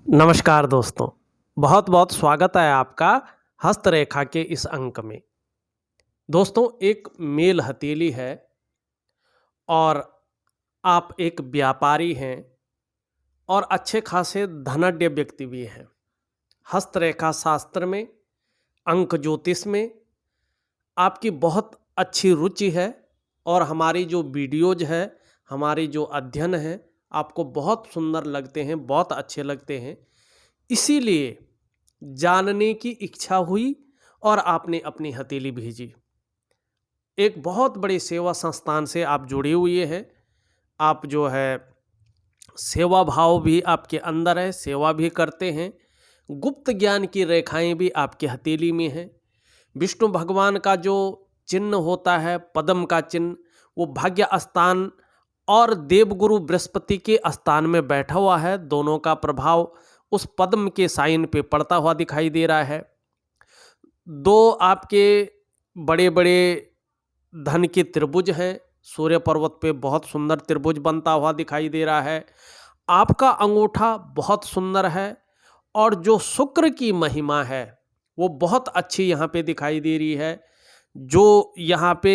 नमस्कार दोस्तों, बहुत बहुत स्वागत है आपका हस्तरेखा के इस अंक में। दोस्तों, एक मेल हथेली है और आप एक व्यापारी हैं और अच्छे खासे धनाढ्य व्यक्ति भी हैं। हस्तरेखा शास्त्र में, अंक ज्योतिष में आपकी बहुत अच्छी रुचि है और हमारी जो वीडियोज है, हमारी जो अध्ययन है, आपको बहुत सुंदर लगते हैं, बहुत अच्छे लगते हैं। इसीलिए जानने की इच्छा हुई और आपने अपनी हथेली भेजी। एक बहुत बड़ी सेवा संस्थान से आप जुड़े हुए हैं। आप जो है सेवा भाव भी आपके अंदर है, सेवा भी करते हैं। गुप्त ज्ञान की रेखाएं भी आपकी हथेली में हैं। विष्णु भगवान का जो चिन्ह होता है, पद्म का चिन्ह, वो भाग्य स्थान और देवगुरु बृहस्पति के स्थान में बैठा हुआ है। दोनों का प्रभाव उस पद्म के साइन पे पड़ता हुआ दिखाई दे रहा है। दो आपके बड़े बड़े धन के त्रिभुज हैं। सूर्य पर्वत पे बहुत सुंदर त्रिभुज बनता हुआ दिखाई दे रहा है। आपका अंगूठा बहुत सुंदर है और जो शुक्र की महिमा है वो बहुत अच्छी यहाँ पे दिखाई दे रही है। जो यहाँ पे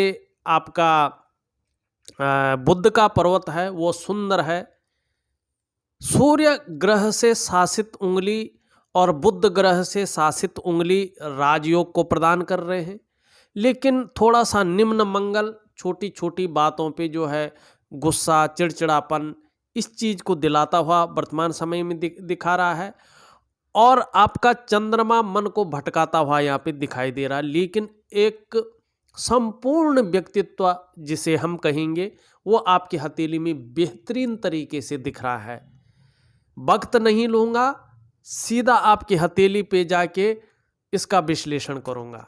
आपका बुध का पर्वत है वो सुंदर है। सूर्य ग्रह से शासित उंगली और बुध ग्रह से शासित उंगली राजयोग को प्रदान कर रहे हैं, लेकिन थोड़ा सा निम्न मंगल छोटी छोटी बातों पे जो है गुस्सा, चिड़चिड़ापन, इस चीज को दिलाता हुआ वर्तमान समय में दिखा रहा है। और आपका चंद्रमा मन को भटकाता हुआ यहाँ पे दिखाई दे रहा है, लेकिन एक संपूर्ण व्यक्तित्व जिसे हम कहेंगे वो आपकी हथेली में बेहतरीन तरीके से दिख रहा है। वक्त नहीं लूंगा, सीधा आपकी हथेली पे जाके इसका विश्लेषण करूंगा।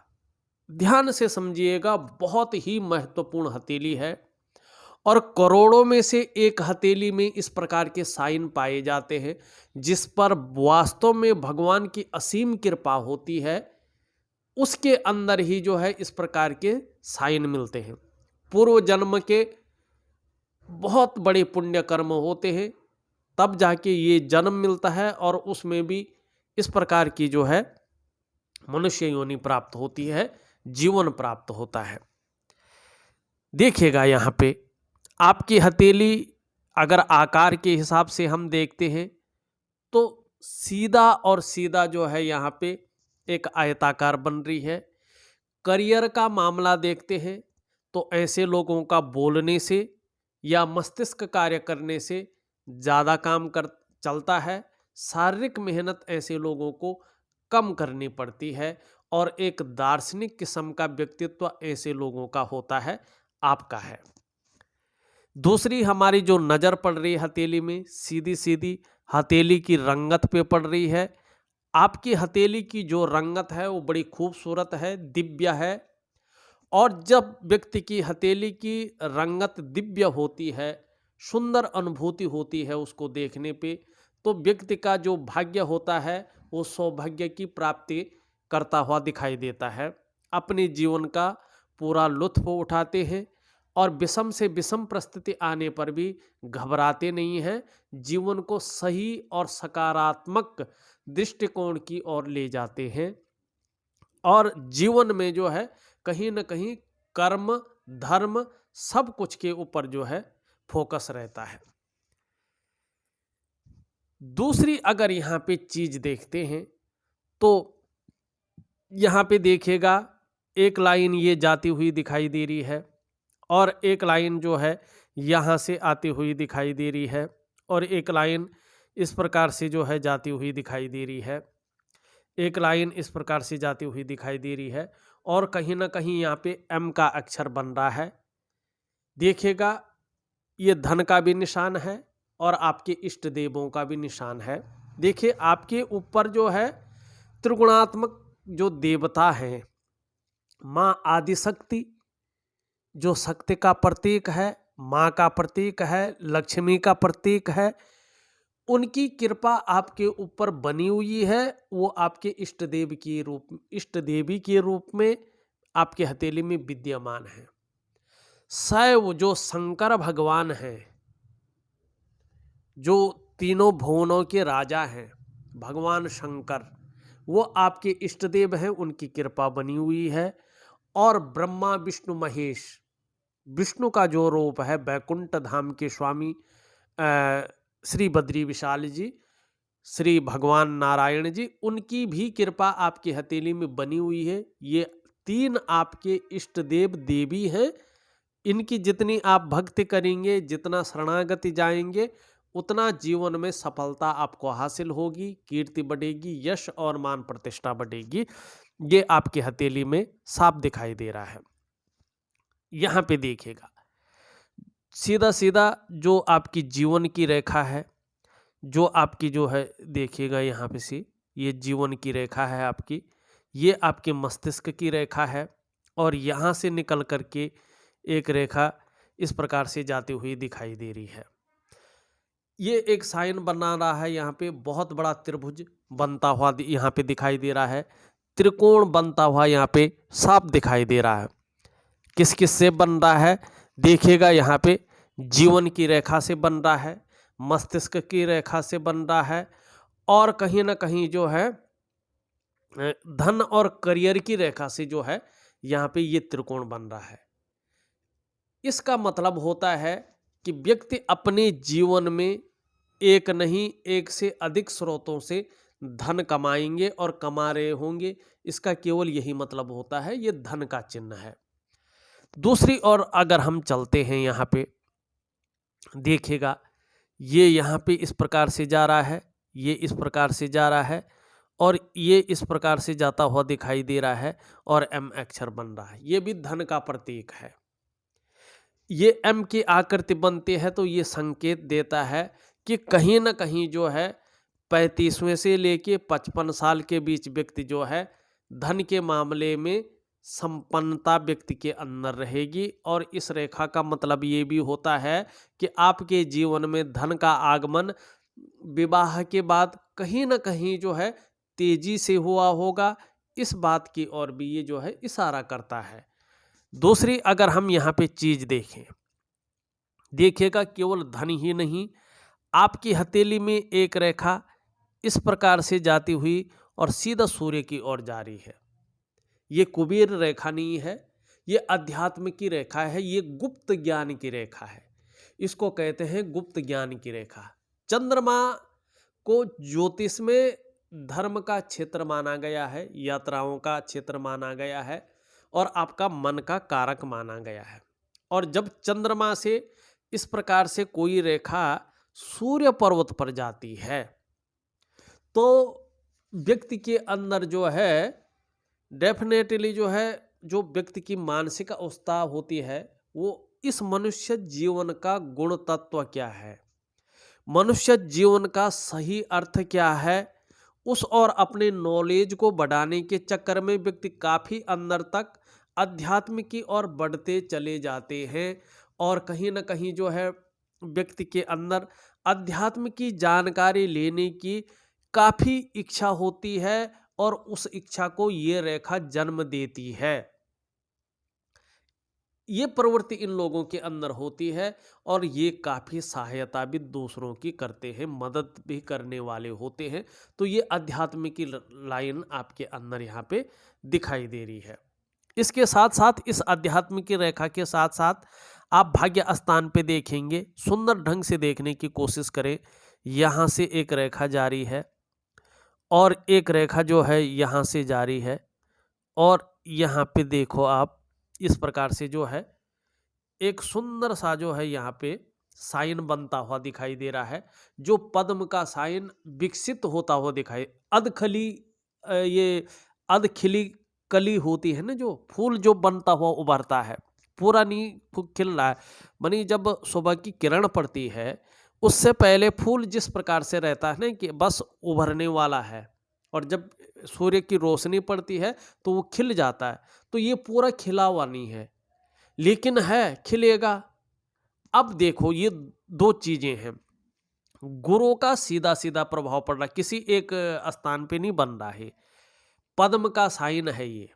ध्यान से समझिएगा, बहुत ही महत्वपूर्ण हथेली है और करोड़ों में से एक हथेली में इस प्रकार के साइन पाए जाते हैं जिस पर वास्तव में भगवान की असीम कृपा होती है। उसके अंदर ही जो है इस प्रकार के साइन मिलते हैं। पूर्व जन्म के बहुत बड़े पुण्य कर्म होते हैं, तब जाके ये जन्म मिलता है और उसमें भी इस प्रकार की जो है मनुष्य योनि प्राप्त होती है, जीवन प्राप्त होता है। देखिएगा यहाँ पे आपकी हथेली अगर आकार के हिसाब से हम देखते हैं तो सीधा और सीधा जो है यहाँ पे एक आयताकार बन रही है। करियर का मामला देखते हैं तो ऐसे लोगों का बोलने से या मस्तिष्क कार्य करने से ज़्यादा काम कर चलता है। शारीरिक मेहनत ऐसे लोगों को कम करनी पड़ती है और एक दार्शनिक किस्म का व्यक्तित्व ऐसे लोगों का होता है, आपका है। दूसरी हमारी जो नज़र पड़ रही है हथेली में, सीधी सीधी हथेली की रंगत पे पड़ रही है। आपकी हथेली की जो रंगत है वो बड़ी खूबसूरत है, दिव्य है। और जब व्यक्ति की हथेली की रंगत दिव्य होती है, सुंदर अनुभूति होती है उसको देखने पे, तो व्यक्ति का जो भाग्य होता है वो सौभाग्य की प्राप्ति करता हुआ दिखाई देता है। अपने जीवन का पूरा लुत्फ उठाते हैं और विषम से विषम परिस्थिति आने पर भी घबराते नहीं हैं। जीवन को सही और सकारात्मक दृष्टिकोण की ओर ले जाते हैं और जीवन में जो है कहीं न कहीं कर्म, धर्म, सब कुछ के ऊपर जो है फोकस रहता है। दूसरी अगर यहाँ पे चीज देखते हैं तो यहाँ पे देखिएगा एक लाइन ये जाती हुई दिखाई दे रही है और एक लाइन जो है यहाँ से आती हुई दिखाई दे रही है और एक लाइन इस प्रकार से जो है जाती हुई दिखाई दे रही है। एक लाइन इस प्रकार से जाती हुई दिखाई दे रही है और कहीं ना कहीं यहाँ पे एम का अक्षर बन रहा है। देखिएगा ये धन का भी निशान है और आपके इष्ट देवों का भी निशान है। देखिए आपके ऊपर जो है त्रिगुणात्मक जो देवता हैं, माँ आदिशक्ति जो शक्ति का प्रतीक है, माँ का प्रतीक है, लक्ष्मी का प्रतीक है, उनकी कृपा आपके ऊपर बनी हुई है। वो आपके इष्ट देवी के रूप में आपके हथेली में विद्यमान है। शैव जो शंकर भगवान हैं, जो तीनों भुवनों के राजा हैं, भगवान शंकर, वो आपके इष्ट देव हैं, उनकी कृपा बनी हुई है। और ब्रह्मा विष्णु महेश, विष्णु का जो रूप है बैकुंठ धाम के स्वामी श्री बद्री विशाल जी, श्री भगवान नारायण जी, उनकी भी कृपा आपकी हथेली में बनी हुई है। ये 3 आपके इष्ट देव देवी हैं। इनकी जितनी आप भक्ति करेंगे, जितना शरणागति जाएंगे, उतना जीवन में सफलता आपको हासिल होगी, कीर्ति बढ़ेगी, यश और मान प्रतिष्ठा बढ़ेगी। ये आपकी हथेली में साफ दिखाई दे रहा है। यहाँ पे देखिएगा, सीधा सीधा जो आपकी जीवन की रेखा है, जो आपकी जो है देखिएगा यहाँ पे से, ये जीवन की रेखा है आपकी, ये आपके मस्तिष्क की रेखा है। और यहाँ से निकल करके एक रेखा इस प्रकार से जाती हुई दिखाई दे रही है। ये एक साइन बना रहा है, यहाँ पे बहुत बड़ा त्रिभुज बनता हुआ यहाँ पे दिखाई दे रहा है, त्रिकोण बनता हुआ यहाँ पे साफ दिखाई दे रहा है। किस किस से बन रहा है देखिएगा, यहाँ पे जीवन की रेखा से बन रहा है, मस्तिष्क की रेखा से बन रहा है, और कहीं ना कहीं जो है धन और करियर की रेखा से जो है यहाँ पे ये त्रिकोण बन रहा है। इसका मतलब होता है कि व्यक्ति अपने जीवन में एक नहीं, एक से अधिक स्रोतों से धन कमाएंगे और कमा रहे होंगे। इसका केवल यही मतलब होता है, ये धन का चिन्ह है। दूसरी ओर अगर हम चलते हैं, यहाँ पे देखिएगा, ये यहाँ पे इस प्रकार से जा रहा है, ये इस प्रकार से जा रहा है, और ये इस प्रकार से जाता हुआ दिखाई दे रहा है, और एम अक्षर बन रहा है। ये भी धन का प्रतीक है। ये एम की आकृति बनती है तो ये संकेत देता है कि कहीं ना कहीं जो है 35वें से लेके 55 साल के बीच व्यक्ति जो है धन के मामले में संपन्नता व्यक्ति के अंदर रहेगी। और इस रेखा का मतलब ये भी होता है कि आपके जीवन में धन का आगमन विवाह के बाद कहीं ना कहीं जो है तेजी से हुआ होगा। इस बात की ओर भी ये जो है इशारा करता है। दूसरी अगर हम यहाँ पे चीज देखें, देखिएगा केवल धन ही नहीं, आपकी हथेली में एक रेखा इस प्रकार से जाती हुई और सीधा सूर्य की ओर जा रही है। ये कुबेर रेखा नहीं है, ये अध्यात्म की रेखा है, ये गुप्त ज्ञान की रेखा है। इसको कहते हैं गुप्त ज्ञान की रेखा। चंद्रमा को ज्योतिष में धर्म का क्षेत्र माना गया है, यात्राओं का क्षेत्र माना गया है, और आपका मन का कारक माना गया है। और जब चंद्रमा से इस प्रकार से कोई रेखा सूर्य पर्वत पर जाती है तो व्यक्ति के अंदर जो है डेफिनेटली जो है, जो व्यक्ति की मानसिक अवस्था होती है, वो इस मनुष्य जीवन का गुण तत्व क्या है, मनुष्य जीवन का सही अर्थ क्या है, उस और अपने नॉलेज को बढ़ाने के चक्कर में व्यक्ति काफ़ी अंदर तक अध्यात्म की ओर बढ़ते चले जाते हैं। और कहीं ना कहीं जो है व्यक्ति के अंदर अध्यात्म की जानकारी लेने की काफ़ी इच्छा होती है, और उस इच्छा को ये रेखा जन्म देती है। ये प्रवृत्ति इन लोगों के अंदर होती है, और ये काफ़ी सहायता भी दूसरों की करते हैं, मदद भी करने वाले होते हैं। तो ये अध्यात्म की लाइन आपके अंदर यहाँ पे दिखाई दे रही है। इसके साथ साथ इस अध्यात्म की रेखा के साथ साथ आप भाग्य स्थान पे देखेंगे, सुंदर ढंग से देखने की कोशिश करें। यहाँ से एक रेखा जारी है, और एक रेखा जो है यहाँ से जारी है, और यहाँ पे देखो आप इस प्रकार से जो है एक सुंदर सा जो है यहाँ पे साइन बनता हुआ दिखाई दे रहा है, जो पद्म का साइन विकसित होता हुआ दिखाई, अधखली ये अधखिली कली होती है ना, जो फूल जो बनता हुआ उभरता है, पूरा नहीं खिल रहा है, मानी जब सुबह की किरण पड़ती है उससे पहले फूल जिस प्रकार से रहता है ना कि बस उभरने वाला है, और जब सूर्य की रोशनी पड़ती है तो वो खिल जाता है। तो ये पूरा खिला हुआ नहीं है, लेकिन है, खिलेगा। अब देखो ये दो चीजें हैं, गुरु का सीधा सीधा प्रभाव पड़ रहा, किसी एक स्थान पे नहीं बन रहा है। पद्म का साइन है ये,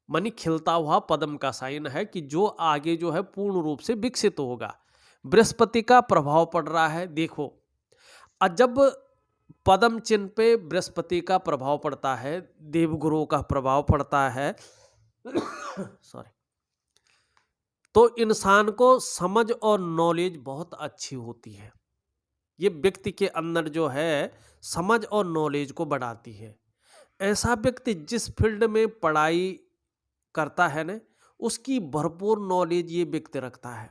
मानी खिलता हुआ पद्म का साइन है कि जो आगे जो है पूर्ण रूप से विकसित होगा। बृहस्पति का प्रभाव पड़ रहा है। देखो जब पद्म चिन्ह पे बृहस्पति का प्रभाव पड़ता है, देवगुरु का प्रभाव पड़ता है सॉरी। तो इंसान को समझ और नॉलेज बहुत अच्छी होती है। ये व्यक्ति के अंदर जो है समझ और नॉलेज को बढ़ाती है। ऐसा व्यक्ति जिस फील्ड में पढ़ाई करता है ना, उसकी भरपूर नॉलेज ये व्यक्ति रखता है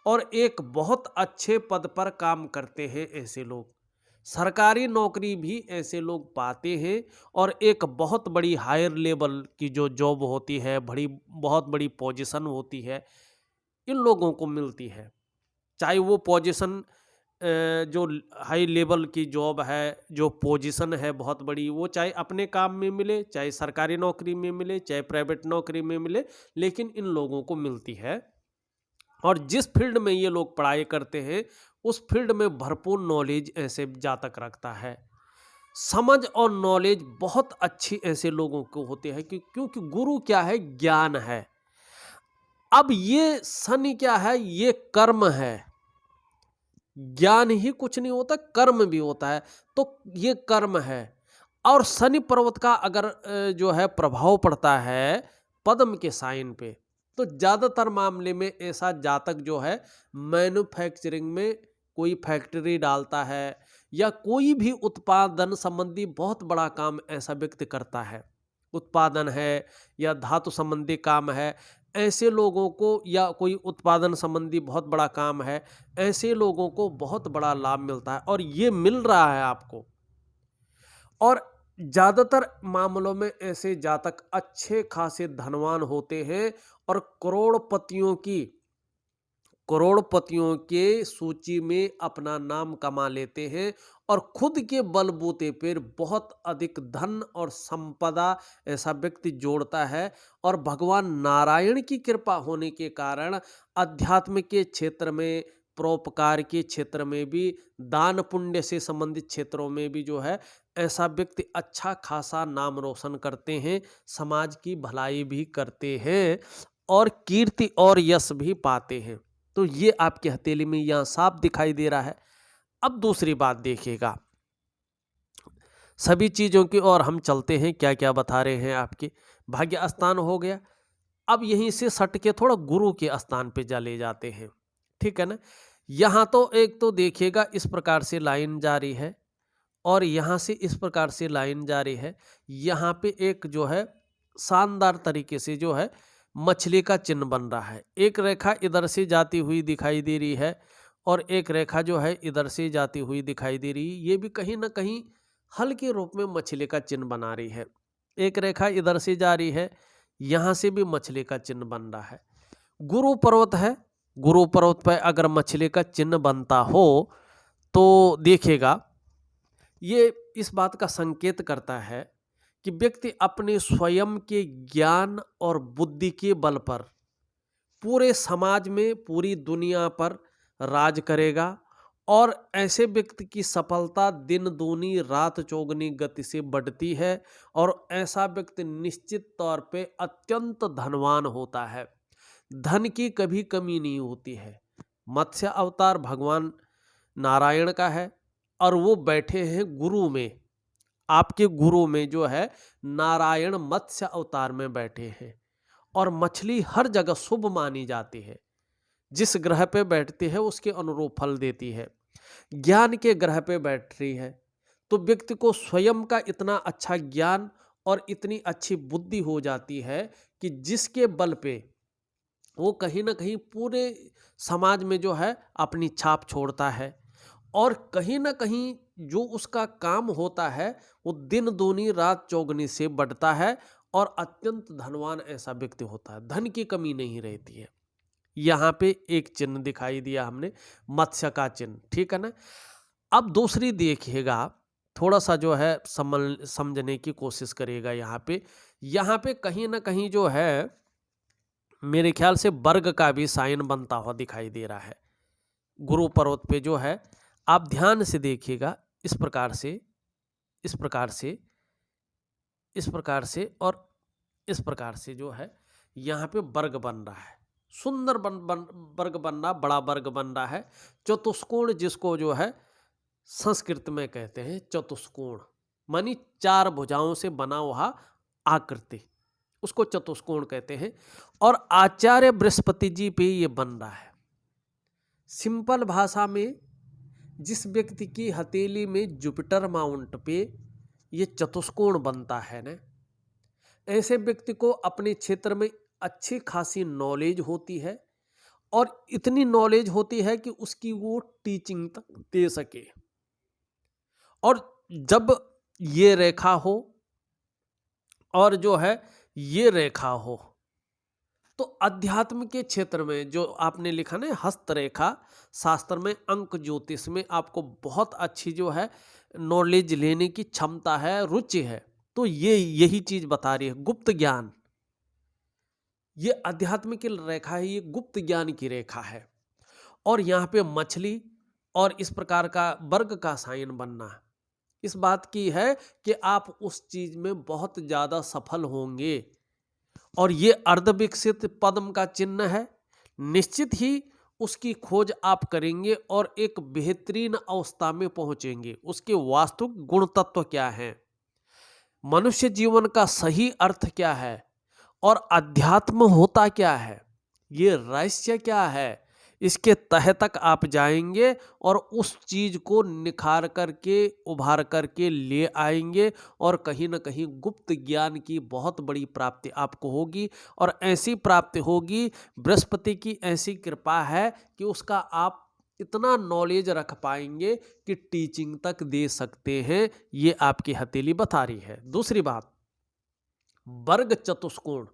और एक बहुत अच्छे पद पर काम करते हैं ऐसे लोग। सरकारी नौकरी भी ऐसे लोग पाते हैं और एक बहुत बड़ी हायर लेवल की जो जॉब होती है, बहुत बड़ी पोजीशन होती है, इन लोगों को मिलती है। चाहे वो पोजीशन जो हाई लेवल की जॉब है, जो पोजीशन है बहुत बड़ी, वो चाहे अपने काम में मिले, चाहे सरकारी नौकरी में मिले, चाहे प्राइवेट नौकरी में मिले, लेकिन इन लोगों को मिलती है। और जिस फील्ड में ये लोग पढ़ाई करते हैं उस फील्ड में भरपूर नॉलेज ऐसे जातक रखता है। समझ और नॉलेज बहुत अच्छी ऐसे लोगों को होते हैं क्योंकि गुरु क्या है, ज्ञान है। अब ये शनि क्या है, ये कर्म है। ज्ञान ही कुछ नहीं होता, कर्म भी होता है, तो ये कर्म है। और शनि पर्वत का अगर जो है प्रभाव पड़ता है पद्म के साइन पे, तो ज़्यादातर मामले में ऐसा जातक जो है मैन्युफैक्चरिंग में कोई फैक्ट्री डालता है या कोई भी उत्पादन संबंधी बहुत बड़ा काम ऐसा व्यक्ति करता है, उत्पादन है या धातु संबंधी काम है, ऐसे लोगों को, या कोई उत्पादन संबंधी बहुत बड़ा काम है, ऐसे लोगों को बहुत बड़ा लाभ मिलता है और ये मिल रहा है आपको। और ज़्यादातर मामलों में ऐसे जातक अच्छे खासे धनवान होते हैं और करोड़पतियों के सूची में अपना नाम कमा लेते हैं और खुद के बलबूते पर बहुत अधिक धन और संपदा ऐसा व्यक्ति जोड़ता है। और भगवान नारायण की कृपा होने के कारण अध्यात्म के क्षेत्र में, परोपकार के क्षेत्र में भी, दान पुण्य से संबंधित क्षेत्रों में भी जो है ऐसा व्यक्ति अच्छा खासा नाम रोशन करते हैं, समाज की भलाई भी करते हैं और कीर्ति और यश भी पाते हैं। तो ये आपकी हथेली में यहाँ साफ दिखाई दे रहा है। अब दूसरी बात देखिएगा, सभी चीज़ों की और हम चलते हैं, क्या क्या बता रहे हैं। आपके भाग्य स्थान हो गया। अब यहीं से सट के थोड़ा गुरु के स्थान पे ले जाते हैं, ठीक है ना। यहाँ तो एक तो देखिएगा इस प्रकार से लाइन जारी है और यहाँ से इस प्रकार से लाइन जारी है। यहाँ पे एक जो है शानदार तरीके से जो है मछली का चिन्ह बन रहा है। एक रेखा इधर से जाती हुई दिखाई दे रही है और एक रेखा जो है इधर से जाती हुई दिखाई दे रही है। ये भी कहीं ना कहीं हल्के रूप में मछली का चिन्ह बना रही है। एक रेखा इधर से जा रही है, यहाँ से भी मछली का चिन्ह बन रहा है। गुरु पर्वत है, गुरु पर्वत पर अगर मछली का चिन्ह बनता हो तो देखिएगा ये इस बात का संकेत करता है कि व्यक्ति अपने स्वयं के ज्ञान और बुद्धि के बल पर पूरे समाज में, पूरी दुनिया पर राज करेगा और ऐसे व्यक्ति की सफलता दिन दूनी रात चौगुनी गति से बढ़ती है और ऐसा व्यक्ति निश्चित तौर पे अत्यंत धनवान होता है। धन की कभी कमी नहीं होती है। मत्स्य अवतार भगवान नारायण का है और वो बैठे हैं गुरु में, आपके गुरु में जो है नारायण मत्स्य अवतार में बैठे हैं। और मछली हर जगह शुभ मानी जाती है, जिस ग्रह पे बैठती है उसके अनुरूप फल देती है। ज्ञान के ग्रह पे बैठ रही है तो व्यक्ति को स्वयं का इतना अच्छा ज्ञान और इतनी अच्छी बुद्धि हो जाती है कि जिसके बल पे वो कहीं ना कहीं पूरे समाज में जो है अपनी छाप छोड़ता है और कहीं ना कहीं जो उसका काम होता है वो दिन दूनी रात चौगुनी से बढ़ता है और अत्यंत धनवान ऐसा व्यक्ति होता है। धन की कमी नहीं रहती है। यहाँ पे एक चिन्ह दिखाई दिया हमने, मत्स्य का चिन्ह, ठीक है ना। अब दूसरी देखिएगा, थोड़ा सा जो है समझने की कोशिश करिएगा। यहाँ पे कहीं ना कहीं जो है मेरे ख्याल से वर्ग का भी साइन बनता हुआ दिखाई दे रहा है गुरु पर्वत पे जो है। आप ध्यान से देखिएगा, इस प्रकार से, इस प्रकार से, इस प्रकार से और इस प्रकार से जो है यहाँ पे वर्ग बन रहा है। सुंदर वर्ग बन रहा, बड़ा वर्ग बन रहा है। चतुष्कोण जिसको जो है संस्कृत में कहते हैं चतुष्कोण, मानी 4 भुजाओं से बना हुआ आकृति, उसको चतुष्कोण कहते हैं। और आचार्य बृहस्पति जी पे ये बन रहा है। सिंपल भाषा में जिस व्यक्ति की हथेली में जुपिटर माउंट पे ये चतुष्कोण बनता है ना, ऐसे व्यक्ति को अपने क्षेत्र में अच्छी खासी नॉलेज होती है, और इतनी नॉलेज होती है कि उसकी वो टीचिंग तक दे सके। और जब ये रेखा हो और जो है ये रेखा हो, तो अध्यात्म के क्षेत्र में जो आपने लिखा ना हस्तरेखा, शास्त्र में अंक ज्योतिष में आपको बहुत अच्छी जो है नॉलेज लेने की क्षमता है, रुचि है, तो ये यही चीज बता रही है। गुप्त ज्ञान, ये अध्यात्म की रेखा है, ये गुप्त ज्ञान की रेखा है। और यहाँ पे मछली और इस प्रकार का वर्ग का साइन बनना इस बात की है कि आप उस चीज में बहुत ज्यादा सफल होंगे। और ये अर्धविकसित पद्म का चिन्ह है, निश्चित ही उसकी खोज आप करेंगे और एक बेहतरीन अवस्था में पहुंचेंगे। उसके वास्तविक गुण तत्व क्या है, मनुष्य जीवन का सही अर्थ क्या है, और अध्यात्म होता क्या है, ये रहस्य क्या है, इसके तह तक आप जाएंगे और उस चीज को निखार करके उभार करके ले आएंगे, और कहीं ना कहीं गुप्त ज्ञान की बहुत बड़ी प्राप्ति आपको होगी। और ऐसी प्राप्ति होगी, बृहस्पति की ऐसी कृपा है कि उसका आप इतना नॉलेज रख पाएंगे कि टीचिंग तक दे सकते हैं। ये आपकी हथेली बता रही है। दूसरी बात, वर्ग चतुष्कोण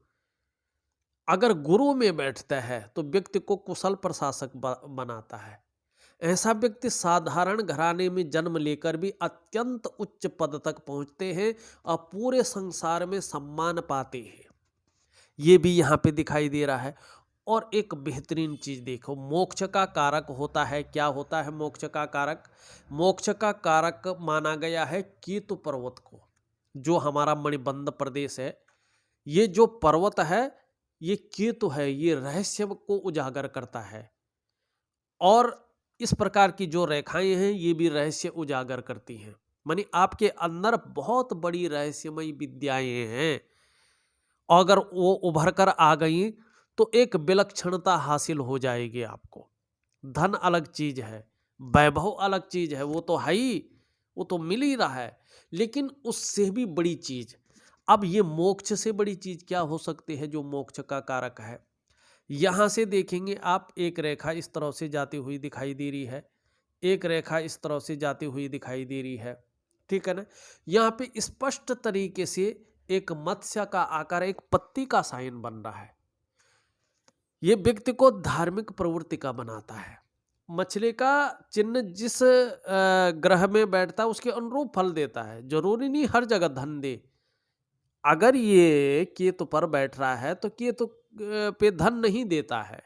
अगर गुरु में बैठता है तो व्यक्ति को कुशल प्रशासक बनाता है। ऐसा व्यक्ति साधारण घराने में जन्म लेकर भी अत्यंत उच्च पद तक पहुंचते हैं और पूरे संसार में सम्मान पाते हैं। ये भी यहाँ पे दिखाई दे रहा है। और एक बेहतरीन चीज देखो, मोक्ष का कारक होता है। क्या होता है मोक्ष का कारक? मोक्ष का कारक माना गया है केतु पर्वत को, जो हमारा मणिबंध प्रदेश है। ये जो पर्वत है ये केतु है, ये रहस्य को उजागर करता है। और इस प्रकार की जो रेखाएं हैं ये भी रहस्य उजागर करती हैं, मानी आपके अंदर बहुत बड़ी रहस्यमयी विद्याएं हैं। अगर वो उभर कर आ गई तो एक विलक्षणता हासिल हो जाएगी आपको। धन अलग चीज है, वैभव अलग चीज है, वो तो है ही, वो तो मिल ही रहा है, लेकिन उससे भी बड़ी चीज, अब ये मोक्ष से बड़ी चीज क्या हो सकती है जो मोक्ष का कारक है। यहां से देखेंगे आप, एक रेखा इस तरह से जाती हुई दिखाई दे रही है, एक रेखा इस तरह से जाती हुई दिखाई दे रही है, ठीक है ना। यहाँ पे स्पष्ट तरीके से एक मत्स्य का आकार, एक पत्ती का साइन बन रहा है। ये व्यक्ति को धार्मिक प्रवृत्ति का बनाता है। मछली का चिन्ह जिस ग्रह में बैठता है उसके अनुरूप फल देता है, जरूरी नहीं हर जगह धन दे। अगर ये केतु पर बैठ रहा है तो केतु पे धन नहीं देता है,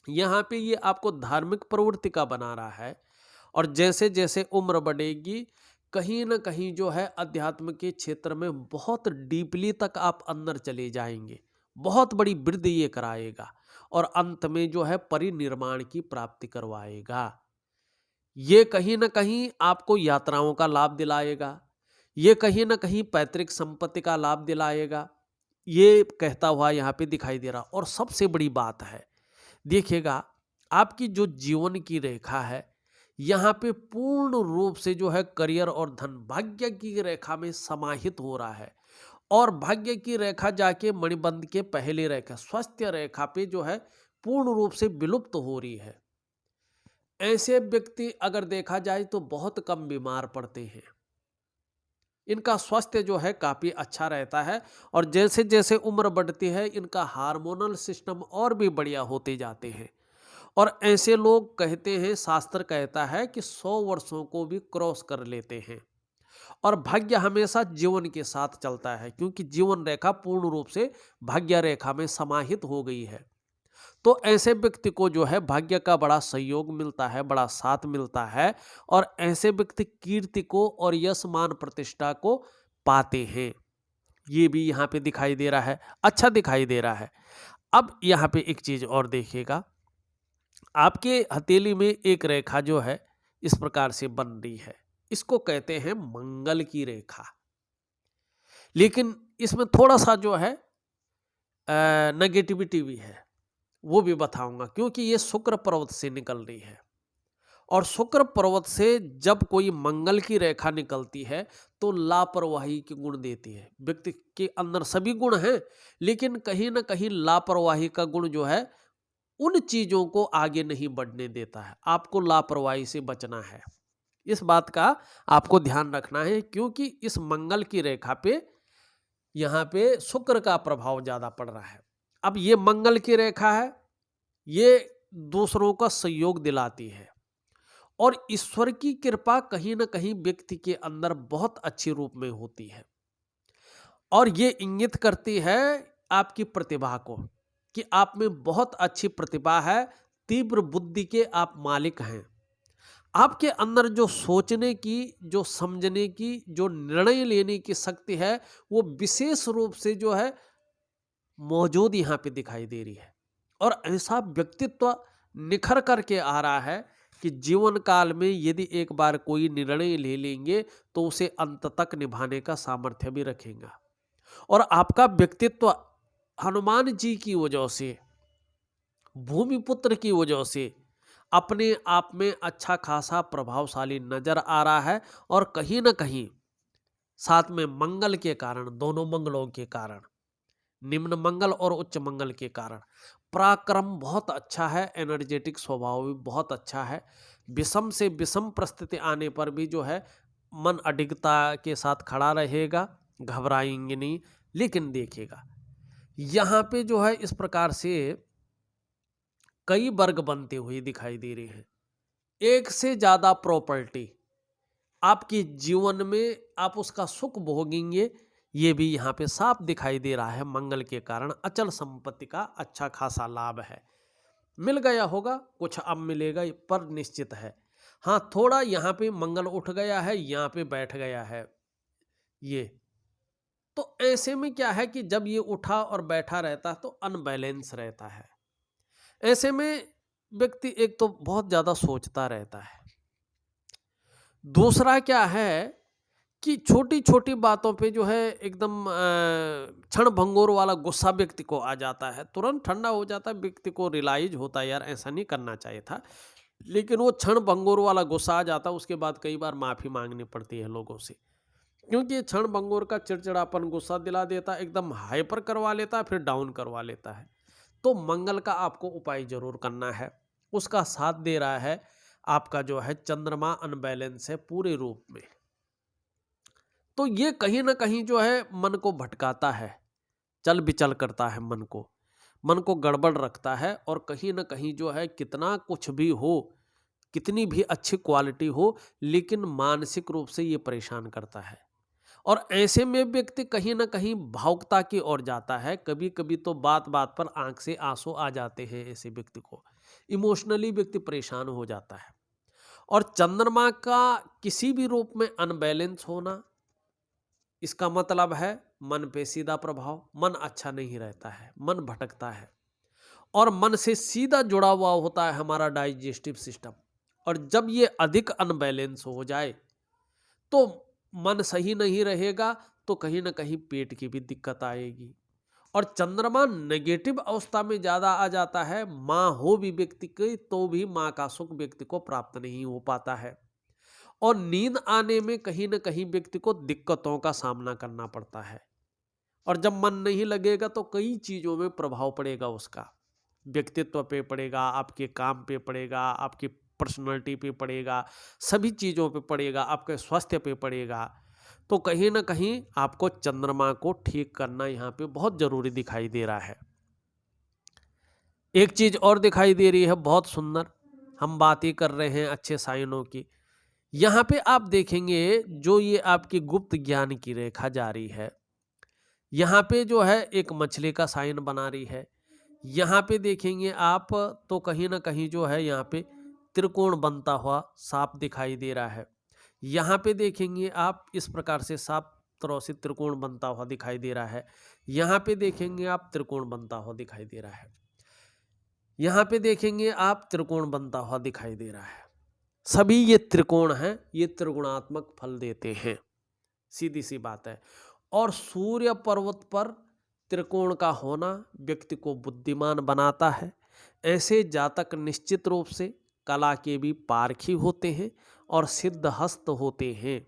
यहाँ पे ये आपको धार्मिक प्रवृत्ति का बना रहा है। और जैसे जैसे उम्र बढ़ेगी, कहीं ना कहीं जो है अध्यात्म के क्षेत्र में बहुत डीपली तक आप अंदर चले जाएंगे, बहुत बड़ी वृद्धि ये कराएगा और अंत में जो है परिनिर्माण की प्राप्ति करवाएगा। ये कहीं ना कहीं आपको यात्राओं का लाभ दिलाएगा, ये कहीं ना कहीं पैतृक संपत्ति का लाभ दिलाएगा, ये कहता हुआ यहाँ पे दिखाई दे रहा। और सबसे बड़ी बात है, देखिएगा आपकी जो जीवन की रेखा है यहाँ पे पूर्ण रूप से जो है करियर और धन भाग्य की रेखा में समाहित हो रहा है। और भाग्य की रेखा जाके मणिबंध के पहले रेखा स्वास्थ्य रेखा पे जो है पूर्ण रूप से विलुप्त हो रही है। ऐसे व्यक्ति अगर देखा जाए तो बहुत कम बीमार पड़ते हैं, इनका स्वास्थ्य जो है काफी अच्छा रहता है। और जैसे जैसे उम्र बढ़ती है इनका हार्मोनल सिस्टम और भी बढ़िया होते जाते हैं। और ऐसे लोग कहते हैं, शास्त्र कहता है कि 100 वर्षों को भी क्रॉस कर लेते हैं। और भाग्य हमेशा जीवन के साथ चलता है, क्योंकि जीवन रेखा पूर्ण रूप से भाग्य रेखा में समाहित हो गई है। तो ऐसे व्यक्ति को जो है भाग्य का बड़ा सहयोग मिलता है, बड़ा साथ मिलता है। और ऐसे व्यक्ति कीर्ति को और यश मान प्रतिष्ठा को पाते हैं। ये भी यहाँ पे दिखाई दे रहा है, अच्छा दिखाई दे रहा है। अब यहाँ पे एक चीज और देखिएगा, आपके हथेली में एक रेखा जो है इस प्रकार से बन रही है, इसको कहते हैं मंगल की रेखा। लेकिन इसमें थोड़ा सा जो है नेगेटिविटी भी है, वो भी बताऊंगा, क्योंकि ये शुक्र पर्वत से निकल रही है। और शुक्र पर्वत से जब कोई मंगल की रेखा निकलती है तो लापरवाही के गुण देती है। व्यक्ति के अंदर सभी गुण हैं, लेकिन कहीं ना कहीं लापरवाही का गुण जो है उन चीजों को आगे नहीं बढ़ने देता है। आपको लापरवाही से बचना है, इस बात का आपको ध्यान रखना है, क्योंकि इस मंगल की रेखा पे यहाँ पे शुक्र का प्रभाव ज्यादा पड़ रहा है। अब ये मंगल की रेखा है, ये दूसरों का सहयोग दिलाती है और ईश्वर की कृपा कहीं ना कहीं व्यक्ति के अंदर बहुत अच्छी रूप में होती है और ये इंगित करती है आपकी प्रतिभा को कि आप में बहुत अच्छी प्रतिभा है, तीव्र बुद्धि के आप मालिक हैं। आपके अंदर जो सोचने की, जो समझने की, जो निर्णय लेने की शक्ति है, वो विशेष रूप से जो है मौजूद यहाँ पे दिखाई दे रही है। और ऐसा व्यक्तित्व निखर करके आ रहा है कि जीवन काल में यदि एक बार कोई निर्णय ले लेंगे तो उसे अंत तक निभाने का सामर्थ्य भी रखेगा। और आपका व्यक्तित्व हनुमान जी की वजह से, भूमिपुत्र की वजह से अपने आप में अच्छा खासा प्रभावशाली नजर आ रहा है। और कहीं ना कहीं साथ में मंगल के कारण, दोनों मंगलों के कारण, निम्न मंगल और उच्च मंगल के कारण पराक्रम बहुत अच्छा है, एनर्जेटिक स्वभाव भी बहुत अच्छा है। विषम से विषम परिस्थिति आने पर भी जो है मन अडिगता के साथ खड़ा रहेगा, घबराएंगे नहीं। लेकिन देखिएगा यहाँ पे जो है इस प्रकार से कई वर्ग बनते हुए दिखाई दे रहे हैं। एक से ज्यादा प्रॉपर्टी आपके जीवन में आप उसका सुख भोगेंगे, ये भी यहाँ पे साफ दिखाई दे रहा है। मंगल के कारण अचल संपत्ति का अच्छा खासा लाभ है, मिल गया होगा, कुछ अब मिलेगा पर निश्चित है। हाँ, थोड़ा यहाँ पे मंगल उठ गया है, यहाँ पे बैठ गया है ये, तो ऐसे में क्या है कि जब ये उठा और बैठा रहता है तो अनबैलेंस रहता है। ऐसे में व्यक्ति एक तो बहुत ज्यादा सोचता रहता है, दूसरा क्या है कि छोटी छोटी बातों पे जो है एकदम क्षण भंगुर वाला गुस्सा व्यक्ति को आ जाता है, तुरंत ठंडा हो जाता है। व्यक्ति को रियलाइज होता है यार ऐसा नहीं करना चाहिए था, लेकिन वो क्षण भंगुर वाला गुस्सा आ जाता है। उसके बाद कई बार माफी मांगनी पड़ती है लोगों से, क्योंकि ये क्षण भंगुर का चिड़चिड़ापन गुस्सा दिला देता है, एकदम हाइपर करवा लेता है, फिर डाउन करवा लेता है। तो मंगल का आपको उपाय जरूर करना है, उसका साथ दे रहा है आपका जो है चंद्रमा अनबैलेंस है पूरे रूप में। तो ये कहीं ना कहीं जो है मन को भटकाता है, चल विचल करता है, मन को गड़बड़ रखता है। और कहीं ना कहीं जो है कितना कुछ भी हो, कितनी भी अच्छी क्वालिटी हो, लेकिन मानसिक रूप से ये परेशान करता है। और ऐसे में व्यक्ति कहीं ना कहीं भावुकता की ओर जाता है। कभी कभी तो बात बात पर आंख से आंसू आ जाते हैं, ऐसे व्यक्ति को इमोशनली व्यक्ति परेशान हो जाता है। और चंद्रमा का किसी भी रूप में अनबैलेंस होना, इसका मतलब है मन पे सीधा प्रभाव, मन अच्छा नहीं रहता है, मन भटकता है। और मन से सीधा जुड़ा हुआ होता है हमारा डाइजेस्टिव सिस्टम। और जब ये अधिक अनबैलेंस हो जाए तो मन सही नहीं रहेगा, तो कहीं ना कहीं पेट की भी दिक्कत आएगी। और चंद्रमा नेगेटिव अवस्था में ज्यादा आ जाता है, माँ हो भी व्यक्ति की तो भी माँ का सुख व्यक्ति को प्राप्त नहीं हो पाता है। और नींद आने में कहीं ना कहीं व्यक्ति को दिक्कतों का सामना करना पड़ता है। और जब मन नहीं लगेगा तो कई चीजों में प्रभाव पड़ेगा, उसका व्यक्तित्व पे पड़ेगा, आपके काम पे पड़ेगा, आपकी पर्सनालिटी पे पड़ेगा, सभी चीजों पे पड़ेगा, आपके स्वास्थ्य पे पड़ेगा। तो कहीं ना कहीं आपको चंद्रमा को ठीक करना यहाँ पे बहुत जरूरी दिखाई दे रहा है। एक चीज और दिखाई दे रही है बहुत सुंदर, हम बात ही कर रहे हैं अच्छे साइनों की। यहाँ पे आप देखेंगे जो ये आपकी गुप्त ज्ञान की रेखा जा रही है, यहाँ पे जो है एक मछली का साइन बना रही है। यहाँ पे देखेंगे आप तो कहीं ना कहीं जो है यहाँ पे त्रिकोण बनता हुआ साफ दिखाई दे रहा है। यहाँ पे देखेंगे आप इस प्रकार से साफ तरह से त्रिकोण बनता हुआ दिखाई दे रहा है। यहाँ पे देखेंगे आप त्रिकोण बनता हुआ दिखाई दे रहा है। यहाँ पे देखेंगे आप त्रिकोण बनता हुआ दिखाई दे रहा है। सभी ये त्रिकोण हैं, ये त्रिगुणात्मक फल देते हैं, सीधी सी बात है। और सूर्य पर्वत पर त्रिकोण का होना व्यक्ति को बुद्धिमान बनाता है। ऐसे जातक निश्चित रूप से कला के भी पारखी होते हैं और सिद्धहस्त होते हैं।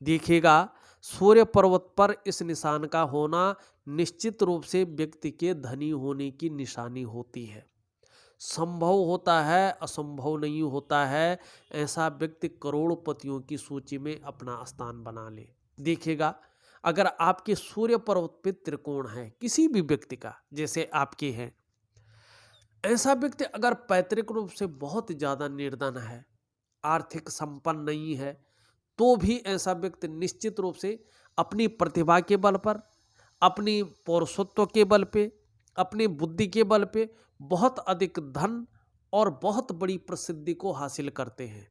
देखिएगा, सूर्य पर्वत पर इस निशान का होना निश्चित रूप से व्यक्ति के धनी होने की निशानी होती है। संभव होता है, असंभव नहीं होता है, ऐसा व्यक्ति करोड़पतियों की सूची में अपना स्थान बना ले। देखिएगा, अगर आपके सूर्य पर्वत पे त्रिकोण है किसी भी व्यक्ति का, जैसे आपके हैं, ऐसा व्यक्ति अगर पैतृक रूप से बहुत ज्यादा निर्धन है, आर्थिक संपन्न नहीं है, तो भी ऐसा व्यक्ति निश्चित रूप से अपनी प्रतिभा के बल पर, अपनी पौरुषत्व के बल पे, अपनी बुद्धि के बल पे बहुत अधिक धन और बहुत बड़ी प्रसिद्धि को हासिल करते हैं।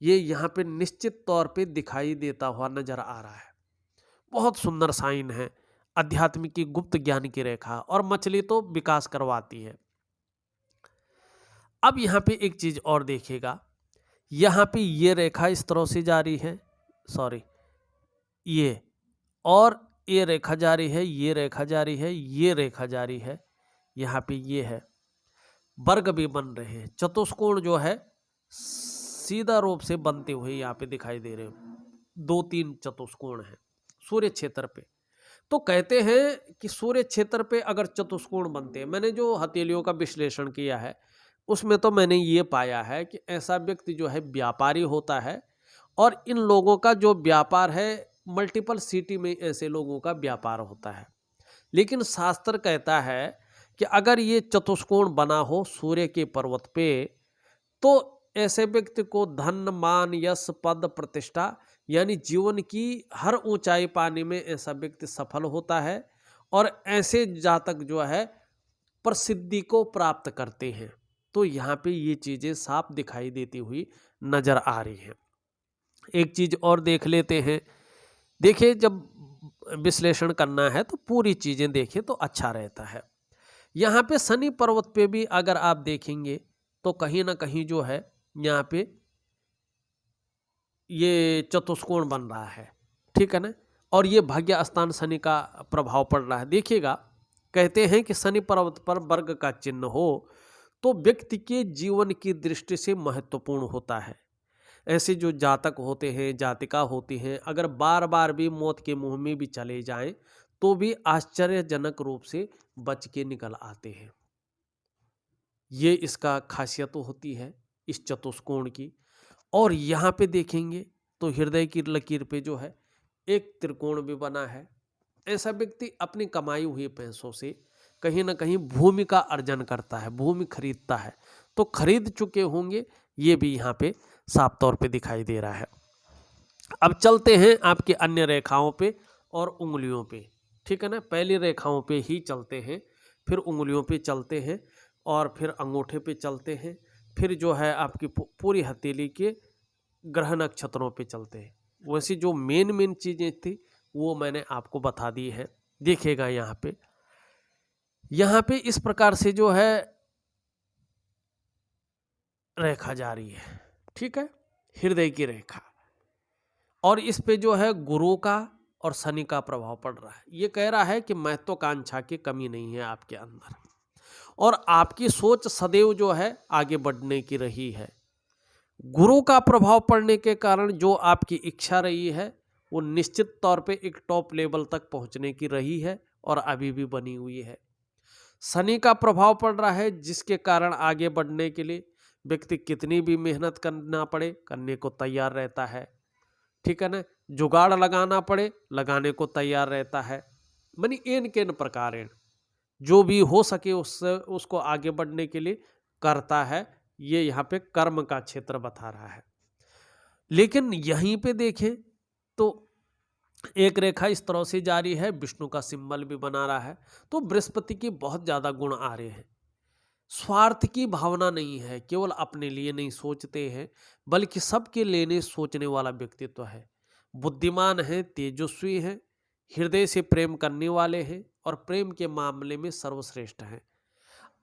ये यहाँ पे निश्चित तौर पे दिखाई देता हुआ नजर आ रहा है। बहुत सुंदर साइन है, अध्यात्म की गुप्त ज्ञान की रेखा, और मछली तो विकास करवाती है। अब यहाँ पे एक चीज और देखिएगा, यहाँ पे ये रेखा इस तरह से जारी है, सॉरी, ये, और ये रेखा जारी है, ये रेखा जारी है, ये रेखा जारी है, यहाँ पे ये है, वर्ग भी बन रहे हैं, चतुष्कोण जो है सीधा रूप से बनते हुए यहाँ पे दिखाई दे रहे हैं। 2-3 चतुष्कोण हैं सूर्य क्षेत्र पे। तो कहते हैं कि सूर्य क्षेत्र पे अगर चतुष्कोण बनते हैं, मैंने जो हथेलियों का विश्लेषण किया है उसमें तो मैंने ये पाया है कि ऐसा व्यक्ति जो है व्यापारी होता है, और इन लोगों का जो व्यापार है मल्टीपल सिटी में ऐसे लोगों का व्यापार होता है। लेकिन शास्त्र कहता है कि अगर ये चतुष्कोण बना हो सूर्य के पर्वत पे, तो ऐसे व्यक्ति को धन, मान, यश, पद, प्रतिष्ठा, यानी जीवन की हर ऊंचाई पाने में ऐसा व्यक्ति सफल होता है, और ऐसे जातक जो है प्रसिद्धि को प्राप्त करते हैं। तो यहाँ पे ये चीजें साफ दिखाई देती हुई नजर आ रही हैं। एक चीज और देख लेते हैं। देखिए, जब विश्लेषण करना है तो पूरी चीजें देखें तो अच्छा रहता है। यहाँ पे शनि पर्वत पे भी अगर आप देखेंगे तो कहीं ना कहीं जो है यहाँ पे ये चतुष्कोण बन रहा है, ठीक है ना, और ये भाग्य स्थान शनि का प्रभाव पड़ रहा है। देखिएगा, कहते हैं कि शनि पर्वत पर वर्ग का चिन्ह हो तो व्यक्ति के जीवन की दृष्टि से महत्वपूर्ण होता है। ऐसे जो जातक होते हैं, जातिका होती हैं, अगर बार बार भी मौत के मुंह में भी चले जाएं तो भी आश्चर्यजनक रूप से बच के निकल आते हैं। ये इसका खासियत होती है इस चतुष्कोण की। और यहाँ पे देखेंगे तो हृदय की लकीर पे जो है एक त्रिकोण भी बना है। ऐसा व्यक्ति अपनी कमाई हुई पैसों से कहीं ना कहीं भूमि का अर्जन करता है, भूमि खरीदता है, तो खरीद चुके होंगे, ये भी यहाँ पे साफ तौर पे दिखाई दे रहा है। अब चलते हैं आपके अन्य रेखाओं पे और उंगलियों पे, ठीक है ना। पहली रेखाओं पे ही चलते हैं, फिर उंगलियों पे चलते हैं, और फिर अंगूठे पे चलते हैं, फिर जो है आपकी पूरी हथेली के ग्रह नक्षत्रों पे चलते हैं। वैसी जो मेन चीजें थी वो मैंने आपको बता दी है। देखिएगा, यहाँ पे इस प्रकार से जो है रेखा जा रही है, ठीक है, हृदय की रेखा, और इस पे जो है गुरु का और शनि का प्रभाव पड़ रहा है। ये कह रहा है कि महत्वाकांक्षा की कमी नहीं है आपके अंदर, और आपकी सोच सदैव जो है आगे बढ़ने की रही है। गुरु का प्रभाव पड़ने के कारण जो आपकी इच्छा रही है वो निश्चित तौर पे एक टॉप लेवल तक पहुंचने की रही है और अभी भी बनी हुई है। शनि का प्रभाव पड़ रहा है जिसके कारण आगे बढ़ने के लिए व्यक्ति कितनी भी मेहनत करना पड़े करने को तैयार रहता है, ठीक है ना, जुगाड़ लगाना पड़े लगाने को तैयार रहता है। मानी एन केन प्रकार जो भी हो सके उसको आगे बढ़ने के लिए करता है। ये यहाँ पे कर्म का क्षेत्र बता रहा है। लेकिन यहीं पे देखें तो एक रेखा इस तरह से जारी है, विष्णु का सिंबल भी बना रहा है, तो बृहस्पति के बहुत ज्यादा गुण आ रहे हैं। स्वार्थ की भावना नहीं है, केवल अपने लिए नहीं सोचते हैं बल्कि सबके लेने सोचने वाला व्यक्तित्व है। बुद्धिमान है, तेजस्वी है, हृदय से प्रेम करने वाले हैं और प्रेम के मामले में सर्वश्रेष्ठ हैं।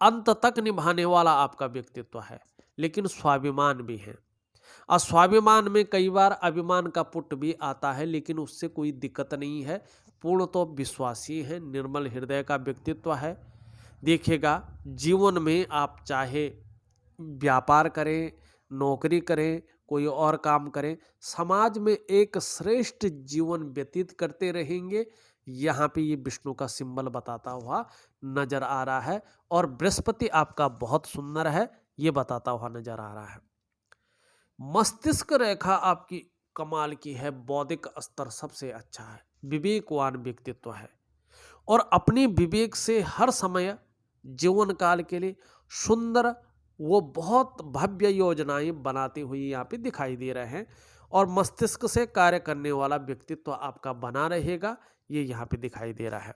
अंत तक निभाने वाला आपका व्यक्तित्व है, लेकिन स्वाभिमान भी है। स्वाभिमान में कई बार अभिमान का पुट भी आता है, लेकिन उससे कोई दिक्कत नहीं है। पूर्ण तो विश्वासी है, निर्मल हृदय का व्यक्तित्व है। देखिएगा, जीवन में आप चाहे व्यापार करें, नौकरी करें, कोई और काम करें, समाज में एक श्रेष्ठ जीवन व्यतीत करते रहेंगे। यहाँ पे ये विष्णु का सिंबल बताता हुआ नजर आ रहा है। और बृहस्पति आपका बहुत सुंदर है, ये बताता हुआ नजर आ रहा है। मस्तिष्क रेखा आपकी कमाल की है, बौद्धिक स्तर सबसे अच्छा है, विवेकवान व्यक्तित्व है और अपनी विवेक से हर समय जीवन काल के लिए सुंदर वो बहुत भव्य योजनाएं बनाते हुए यहाँ पे दिखाई दे रहे हैं। और मस्तिष्क से कार्य करने वाला व्यक्तित्व आपका बना रहेगा, ये यहाँ पे दिखाई दे रहा है।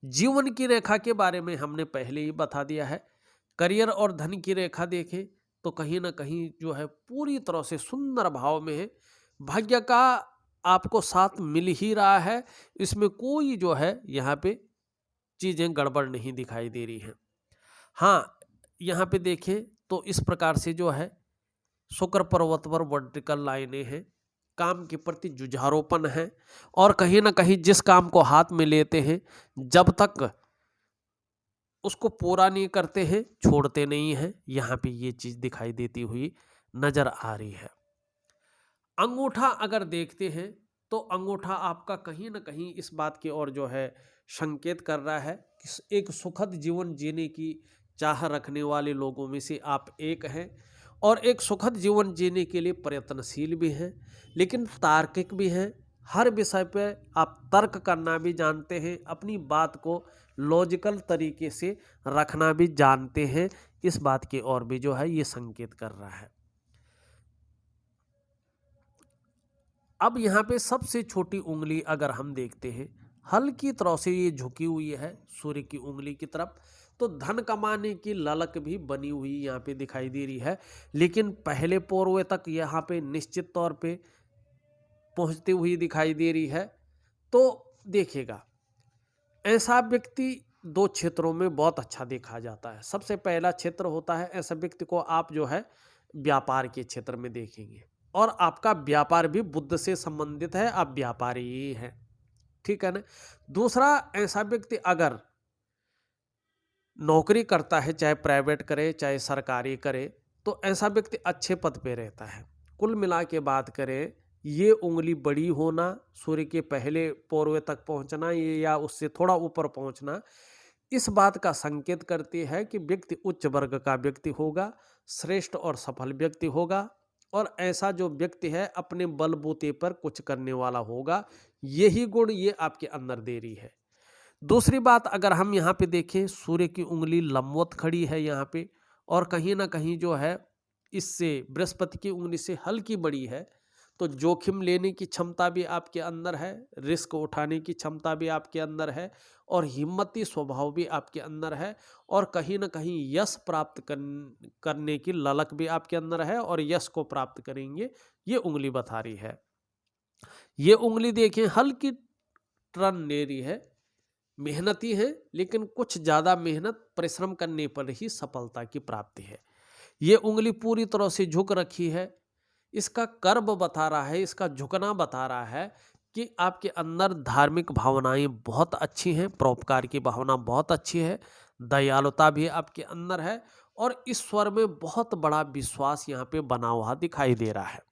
जीवन की रेखा के बारे में हमने पहले ही बता दिया है। करियर और धन की रेखा देखें तो कहीं ना कहीं जो है पूरी तरह से सुंदर भाव में है। भाग्य का आपको साथ मिल ही रहा है, इसमें कोई जो है यहाँ पे चीजें गड़बड़ नहीं दिखाई दे रही हैं। हाँ, यहाँ पे देखें तो इस प्रकार से जो है शुक्र पर्वत पर वर्टिकल लाइनें हैं, काम के प्रति जुझारोपन है और कहीं ना कहीं जिस काम को हाथ में लेते हैं जब तक उसको पूरा नहीं करते हैं छोड़ते नहीं हैं। यहाँ पे ये चीज दिखाई देती हुई नजर आ रही है। अंगूठा अगर देखते हैं तो अंगूठा आपका कहीं ना कहीं इस बात की ओर जो है संकेत कर रहा है कि एक सुखद जीवन जीने की चाह रखने वाले लोगों में से आप एक हैं और एक सुखद जीवन जीने के लिए प्रयत्नशील भी हैं, लेकिन तार्किक भी हैं। हर विषय पे आप तर्क करना भी जानते हैं, अपनी बात को लॉजिकल तरीके से रखना भी जानते हैं। इस बात की ओर भी जो है ये संकेत कर रहा है। अब यहाँ पे सबसे छोटी उंगली अगर हम देखते हैं, हल्की तरह से ये झुकी हुई है सूर्य की उंगली की तरफ, तो धन कमाने की ललक भी बनी हुई यहाँ पे दिखाई दे रही है, लेकिन पहले पोरवे तक यहाँ पे निश्चित तौर पे पहुँचती हुई दिखाई दे रही है। तो देखिएगा, ऐसा व्यक्ति दो क्षेत्रों में बहुत अच्छा देखा जाता है। सबसे पहला क्षेत्र होता है, ऐसा व्यक्ति को आप जो है व्यापार के क्षेत्र में देखेंगे और आपका व्यापार भी बुद्ध से संबंधित है, आप व्यापारी ही हैं, ठीक है ना। दूसरा, ऐसा व्यक्ति अगर नौकरी करता है, चाहे प्राइवेट करे चाहे सरकारी करे, तो ऐसा व्यक्ति अच्छे पद पे रहता है। कुल मिला के बात करें, ये उंगली बड़ी होना, सूर्य के पहले पोरवे तक पहुंचना ये या उससे थोड़ा ऊपर पहुंचना, इस बात का संकेत करती है कि व्यक्ति उच्च वर्ग का व्यक्ति होगा, श्रेष्ठ और सफल व्यक्ति होगा और ऐसा जो व्यक्ति है अपने बलबूते पर कुछ करने वाला होगा। यही गुण ये आपके अंदर दे रही है। दूसरी बात, अगर हम यहाँ पे देखें, सूर्य की उंगली लंबवत खड़ी है यहाँ पे और कहीं ना कहीं जो है इससे बृहस्पति की उंगली से हल्की बड़ी है, तो जोखिम लेने की क्षमता भी आपके अंदर है, रिस्क उठाने की क्षमता भी आपके अंदर है और हिम्मती स्वभाव भी आपके अंदर है और कहीं ना कहीं यश प्राप्त करने की ललक भी आपके अंदर है और यश को प्राप्त करेंगे, ये उंगली बता रही है। ये उंगली देखें, हल्की टर्न ले रही है, मेहनती है, लेकिन कुछ ज़्यादा मेहनत परिश्रम करने पर ही सफलता की प्राप्ति है। ये उंगली पूरी तरह से झुक रखी है, इसका कर्ब बता रहा है, इसका झुकना बता रहा है कि आपके अंदर धार्मिक भावनाएं बहुत अच्छी हैं, परोपकार की भावना बहुत अच्छी है, दयालुता भी आपके अंदर है और ईश्वर में बहुत बड़ा विश्वास यहाँ पे बना हुआ दिखाई दे रहा है।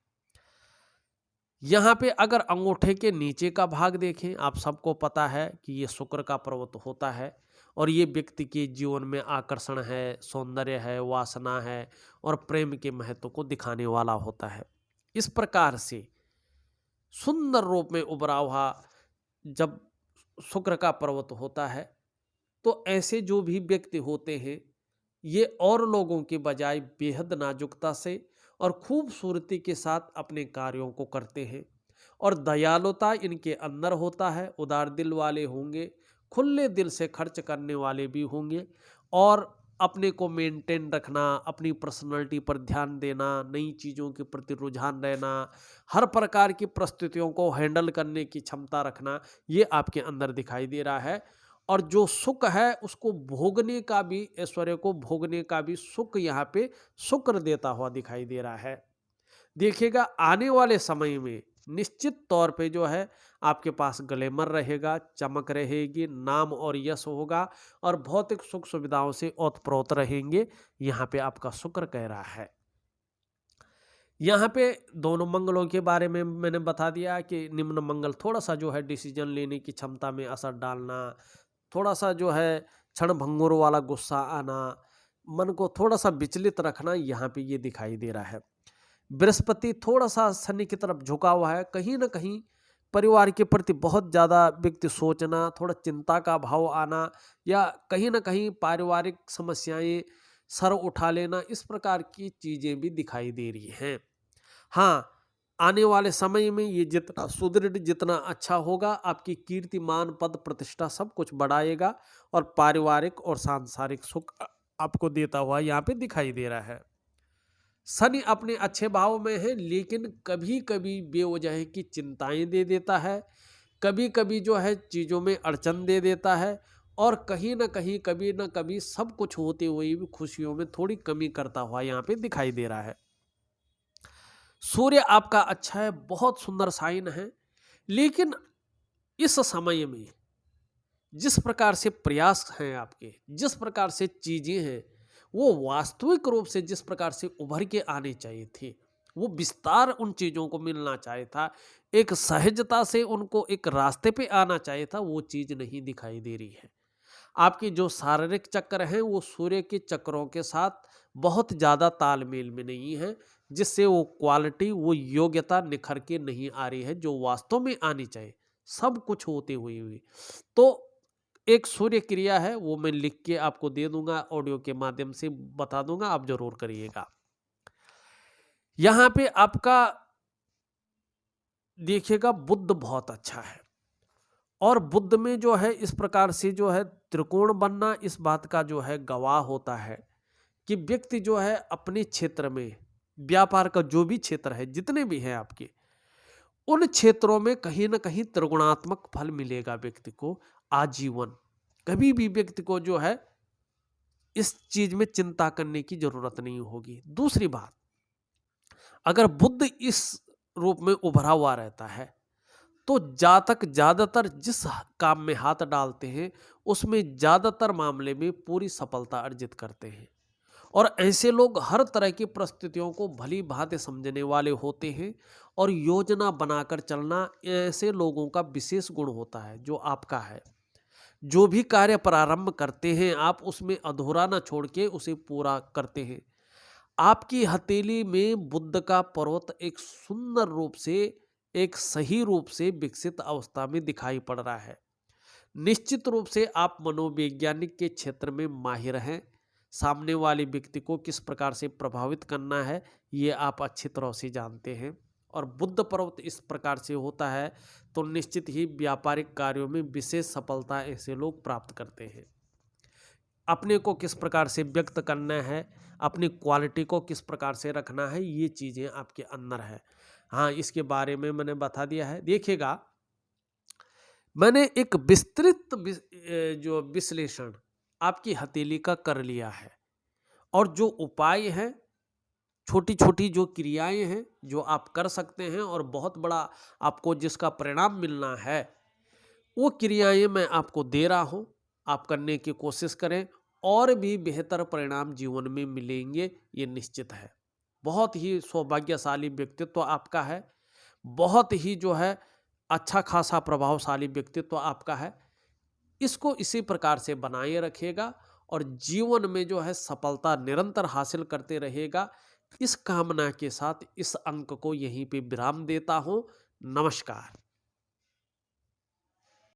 यहाँ पे अगर अंगूठे के नीचे का भाग देखें, आप सबको पता है कि ये शुक्र का पर्वत होता है और ये व्यक्ति के जीवन में आकर्षण है, सौंदर्य है, वासना है और प्रेम के महत्व को दिखाने वाला होता है। इस प्रकार से सुंदर रूप में उभरा हुआ जब शुक्र का पर्वत होता है, तो ऐसे जो भी व्यक्ति होते हैं ये और लोगों के बजाय बेहद नाजुकता से और खूबसूरती के साथ अपने कार्यों को करते हैं और दयालुता इनके अंदर होता है, उदार दिल वाले होंगे, खुले दिल से खर्च करने वाले भी होंगे और अपने को मेंटेन रखना, अपनी पर्सनालिटी पर ध्यान देना, नई चीज़ों के प्रति रुझान रहना, हर प्रकार की परिस्थितियों को हैंडल करने की क्षमता रखना, ये आपके अंदर दिखाई दे रहा है। और जो सुख है उसको भोगने का भी, ऐश्वर्य को भोगने का भी सुख यहाँ पे शुक्र देता हुआ दिखाई दे रहा है। देखिएगा आने वाले समय में निश्चित तौर पे जो है आपके पास ग्लैमर रहेगा, चमक रहेगी, नाम और यश होगा और भौतिक सुख सुविधाओं से ओतप्रोत रहेंगे। यहाँ पे आपका शुक्र कह रहा है। यहाँ पे दोनों मंगलों के बारे में मैंने बता दिया कि निम्न मंगल थोड़ा सा जो है डिसीजन लेने की क्षमता में असर डालना, थोड़ा सा जो है क्षण भंगुर वाला गुस्सा आना, मन को थोड़ा सा विचलित रखना, यहाँ पे ये दिखाई दे रहा है। बृहस्पति थोड़ा सा शनि की तरफ झुका हुआ है, कहीं ना कहीं परिवार के प्रति बहुत ज़्यादा व्यक्ति सोचना, थोड़ा चिंता का भाव आना या कहीं ना कहीं पारिवारिक समस्याएं सर उठा लेना, इस प्रकार की चीज़ें भी दिखाई दे रही हैं। हाँ, आने वाले समय में ये जितना सुदृढ़, जितना अच्छा होगा, आपकी कीर्ति, मान, पद, प्रतिष्ठा सब कुछ बढ़ाएगा और पारिवारिक और सांसारिक सुख आपको देता हुआ यहाँ पे दिखाई दे रहा है। शनि अपने अच्छे भाव में है, लेकिन कभी कभी बेवजह की चिंताएं दे देता है, कभी कभी जो है चीज़ों में अड़चन दे देता है और कहीं ना कहीं कभी ना कभी सब कुछ होते हुए भी खुशियों में थोड़ी कमी करता हुआ यहाँ पे दिखाई दे रहा है। सूर्य आपका अच्छा है, बहुत सुंदर साइन है, लेकिन इस समय में जिस प्रकार से प्रयास हैं आपके, जिस प्रकार से चीज़ें हैं, वो वास्तविक रूप से जिस प्रकार से उभर के आने चाहिए थे, वो विस्तार उन चीज़ों को मिलना चाहिए था, एक सहजता से उनको एक रास्ते पे आना चाहिए था, वो चीज़ नहीं दिखाई दे रही है। आपके जो शारीरिक चक्र हैं वो सूर्य के चक्रों के साथ बहुत ज़्यादा तालमेल में नहीं है, जिससे वो क्वालिटी, वो योग्यता निखर के नहीं आ रही है जो वास्तव में आनी चाहिए, सब कुछ होते हुए भी। तो एक सूर्य क्रिया है, वो मैं लिख के आपको दे दूंगा, ऑडियो के माध्यम से बता दूंगा, आप जरूर करिएगा। यहाँ पे आपका देखिएगा बुध बहुत अच्छा है और बुध में जो है इस प्रकार से जो है त्रिकोण बनना इस बात का जो है गवाह होता है कि व्यक्ति जो है अपने क्षेत्र में, व्यापार का जो भी क्षेत्र है, जितने भी हैं आपके, उन क्षेत्रों में कहीं ना कहीं त्रिगुणात्मक फल मिलेगा व्यक्ति को आजीवन। कभी भी व्यक्ति को जो है इस चीज में चिंता करने की जरूरत नहीं होगी। दूसरी बात, अगर बुध इस रूप में उभरा हुआ रहता है तो जातक ज्यादातर जिस काम में हाथ डालते हैं उसमें ज्यादातर मामले में पूरी सफलता अर्जित करते हैं और ऐसे लोग हर तरह की परिस्थितियों को भली भांति समझने वाले होते हैं और योजना बनाकर चलना ऐसे लोगों का विशेष गुण होता है जो आपका है। जो भी कार्य प्रारंभ करते हैं आप उसमें अधूरा ना छोड़ के उसे पूरा करते हैं। आपकी हथेली में बुद्ध का पर्वत एक सुंदर रूप से, एक सही रूप से विकसित अवस्था में दिखाई पड़ रहा है। निश्चित रूप से आप मनोवैज्ञानिक के क्षेत्र में माहिर हैं। सामने वाले व्यक्ति को किस प्रकार से प्रभावित करना है ये आप अच्छी तरह से जानते हैं और बुद्ध पर्वत इस प्रकार से होता है तो निश्चित ही व्यापारिक कार्यों में विशेष सफलता ऐसे लोग प्राप्त करते हैं। अपने को किस प्रकार से व्यक्त करना है, अपनी क्वालिटी को किस प्रकार से रखना है, ये चीज़ें आपके अंदर है। हाँ, इसके बारे में मैंने बता दिया है। देखिएगा, मैंने एक विस्तृत जो विश्लेषण आपकी हथेली का कर लिया है और जो उपाय हैं, छोटी छोटी जो क्रियाएं हैं जो आप कर सकते हैं और बहुत बड़ा आपको जिसका परिणाम मिलना है, वो क्रियाएं मैं आपको दे रहा हूं। आप करने की कोशिश करें और भी बेहतर परिणाम जीवन में मिलेंगे, ये निश्चित है। बहुत ही सौभाग्यशाली व्यक्तित्व आपका है, बहुत ही जो है अच्छा खासा प्रभावशाली व्यक्तित्व आपका है। इसको इसी प्रकार से बनाए रखिएगा और जीवन में जो है सफलता निरंतर हासिल करते रहेगा। इस कामना के साथ इस अंक को यहीं पे विराम देता हूं। नमस्कार।